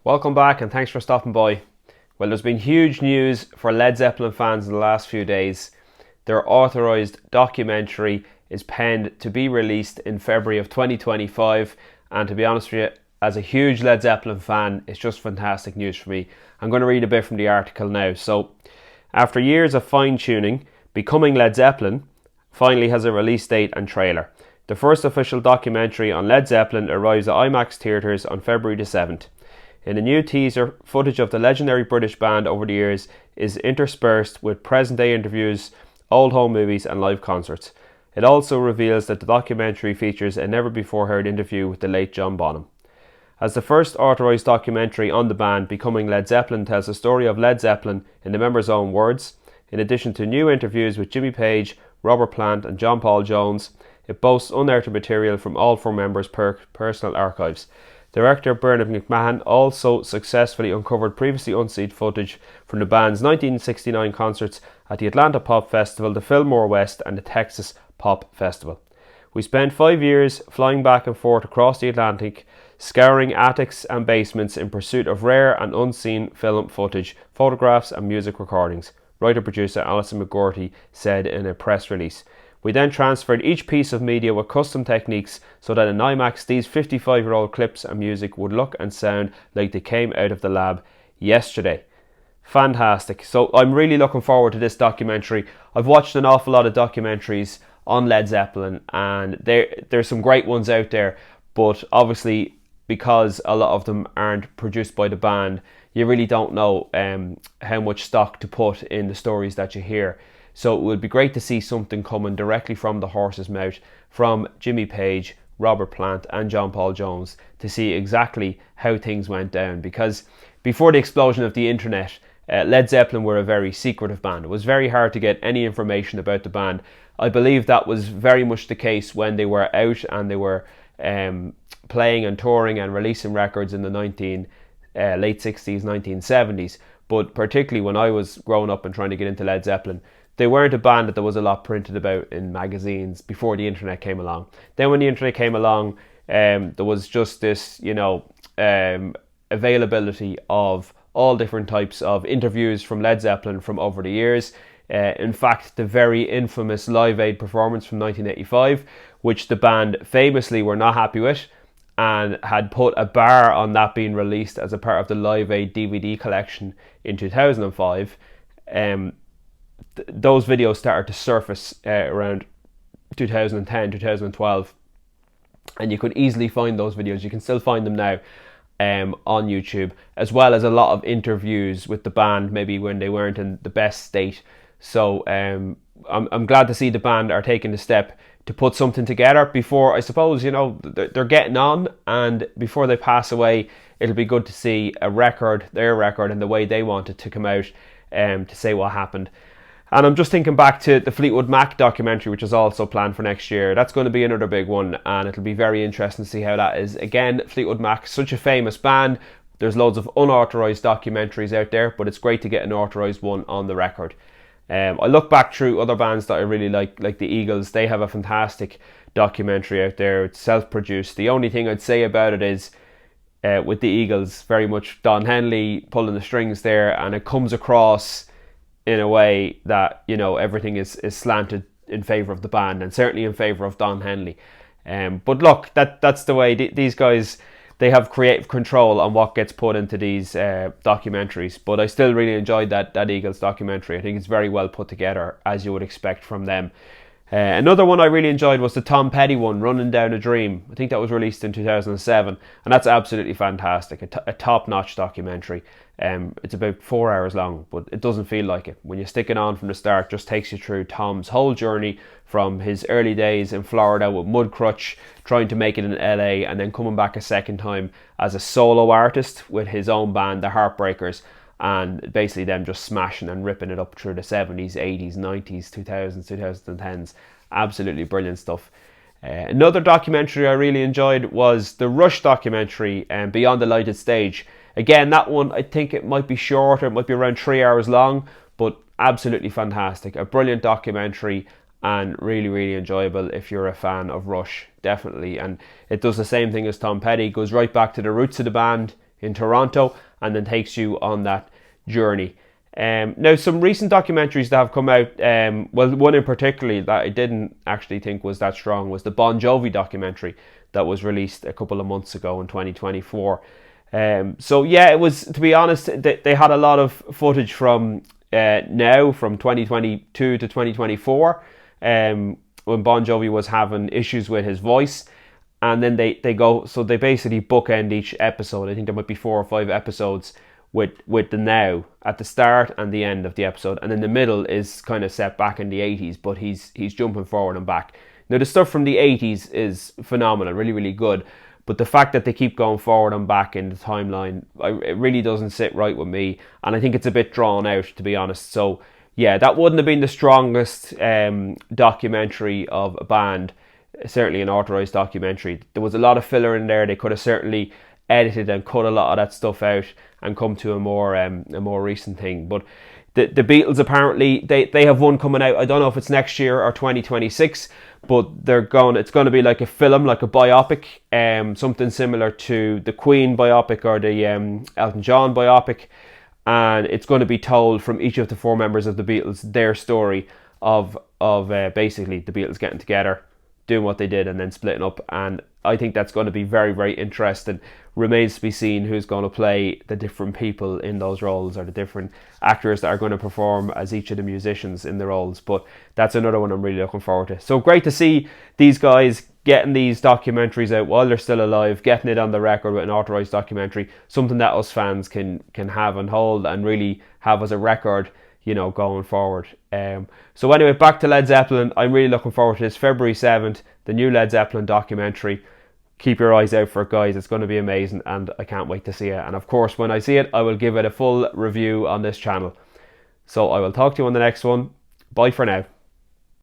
Welcome back and thanks for stopping by. Well, there's been huge news for Led Zeppelin fans in the last few days. Their authorised documentary is penned to be released in February of 2025, and to be honest with you, as a huge Led Zeppelin fan, it's just fantastic news for me. I'm going to read a bit from the article now. So, after years of fine-tuning, Becoming Led Zeppelin finally has a release date and trailer. The first official documentary on Led Zeppelin arrives at IMAX theatres on February the 7th. In the new teaser, footage of the legendary British band over the years is interspersed with present-day interviews, old home movies and live concerts. It also reveals that the documentary features a never-before-heard interview with the late John Bonham. As the first authorised documentary on the band, Becoming Led Zeppelin tells the story of Led Zeppelin in the members' own words. In addition to new interviews with Jimmy Page, Robert Plant and John Paul Jones, it boasts unearthed material from all four members' personal archives. Director Bernard McMahon also successfully uncovered previously unseen footage from the band's 1969 concerts at the Atlanta Pop Festival, the Fillmore West and the Texas Pop Festival. We spent 5 years flying back and forth across the Atlantic, scouring attics and basements in pursuit of rare and unseen film footage, photographs and music recordings, writer-producer Alison McGorty said in a press release. We then transferred each piece of media with custom techniques so that in IMAX these 55-year-old clips and music would look and sound like they came out of the lab yesterday. Fantastic. So I'm really looking forward to this documentary. I've watched an awful lot of documentaries on Led Zeppelin and there's some great ones out there, but obviously because a lot of them aren't produced by the band, you really don't know how much stock to put in the stories that you hear. So it would be great to see something coming directly from the horse's mouth from Jimmy Page, Robert Plant and John Paul Jones to see exactly how things went down, because before the explosion of the internet, Led Zeppelin were a very secretive band. It was very hard to get any information about the band. I believe that was very much the case when they were out and they were playing and touring and releasing records in the late 60s, 1970s. But particularly when I was growing up and trying to get into Led Zeppelin, they weren't a band that there was a lot printed about in magazines before the internet came along. Then when the internet came along, there was just this, availability of all different types of interviews from Led Zeppelin from over the years. In fact, the very infamous Live Aid performance from 1985, which the band famously were not happy with and had put a bar on that being released as a part of the Live Aid DVD collection in 2005. Those videos started to surface around 2010, 2012, and you could easily find those videos. You can still find them now on YouTube, as well as a lot of interviews with the band, maybe when they weren't in the best state. So I'm glad to see the band are taking the step to put something together before, I suppose, they're getting on, and before they pass away, it'll be good to see a record, their record, and the way they want it to come out to say what happened. And I'm just thinking back to the Fleetwood Mac documentary, which is also planned for next year. That's going to be another big one, and it'll be very interesting to see how that is. Again, Fleetwood Mac, such a famous band. There's loads of unauthorised documentaries out there, but it's great to get an authorised one on the record. I look back through other bands that I really like the Eagles. They have a fantastic documentary out there. It's self-produced. The only thing I'd say about it is, with the Eagles, very much Don Henley pulling the strings there, and it comes across in a way that, everything is slanted in favour of the band, and certainly in favour of Don Henley. But look, that's the way these guys, they have creative control on what gets put into these documentaries. But I still really enjoyed that Eagles documentary. I think it's very well put together, as you would expect from them. Another one I really enjoyed was the Tom Petty one, Running Down a Dream. I think that was released in 2007, and that's absolutely fantastic. A top-notch documentary. It's about 4 hours long, but it doesn't feel like it. When you stick it on from the start, it just takes you through Tom's whole journey from his early days in Florida with Mudcrutch, trying to make it in LA, and then coming back a second time as a solo artist with his own band, the Heartbreakers, and basically them just smashing and ripping it up through the 70s, 80s, 90s, 2000s, 2010s. Absolutely brilliant stuff. Another documentary I really enjoyed was the Rush documentary, Beyond the Lighted Stage. Again, that one, I think it might be shorter, it might be around 3 hours long, but absolutely fantastic. A brilliant documentary and really, really enjoyable if you're a fan of Rush, definitely. And it does the same thing as Tom Petty, goes right back to the roots of the band in Toronto, and then takes you on that journey. Now, some recent documentaries that have come out, well, one in particular that I didn't actually think was that strong was the Bon Jovi documentary that was released a couple of months ago in 2024. So yeah, it was, to be honest, they had a lot of footage from now, from 2022 to 2024, when Bon Jovi was having issues with his voice. And then they basically bookend each episode. I think there might be 4 or 5 episodes with the now at the start and the end of the episode, and then the middle is kind of set back in the 80s, but he's jumping forward and back. Now, the stuff from the 80s is phenomenal, really, really good, but the fact that they keep going forward and back in the timeline, it really doesn't sit right with me, and I think it's a bit drawn out, to be honest. So yeah, that wouldn't have been the strongest documentary of a band, certainly an authorized documentary. There was a lot of filler in there. They could have certainly edited and cut a lot of that stuff out and come to a more recent thing. But the Beatles, apparently they have one coming out. I don't know if it's next year or 2026, but it's going to be like a film, like a biopic, something similar to the Queen biopic or the Elton John biopic, and it's going to be told from each of the 4 members of the Beatles, their story of basically the Beatles getting together, doing what they did, and then splitting up. And I think that's going to be very, very interesting. Remains to be seen who's going to play the different people in those roles, or the different actors that are going to perform as each of the musicians in the roles. But that's another one I'm really looking forward to. So great to see these guys getting these documentaries out while they're still alive, getting it on the record with an authorised documentary, something that us fans can have and hold and really have as a record, going forward. So anyway, back to Led Zeppelin. I'm really looking forward to this. February 7th, the new Led Zeppelin documentary. Keep your eyes out for it, guys. It's going to be amazing, and I can't wait to see it. And of course, when I see it, I will give it a full review on this channel. So I will talk to you on the next one. Bye for now.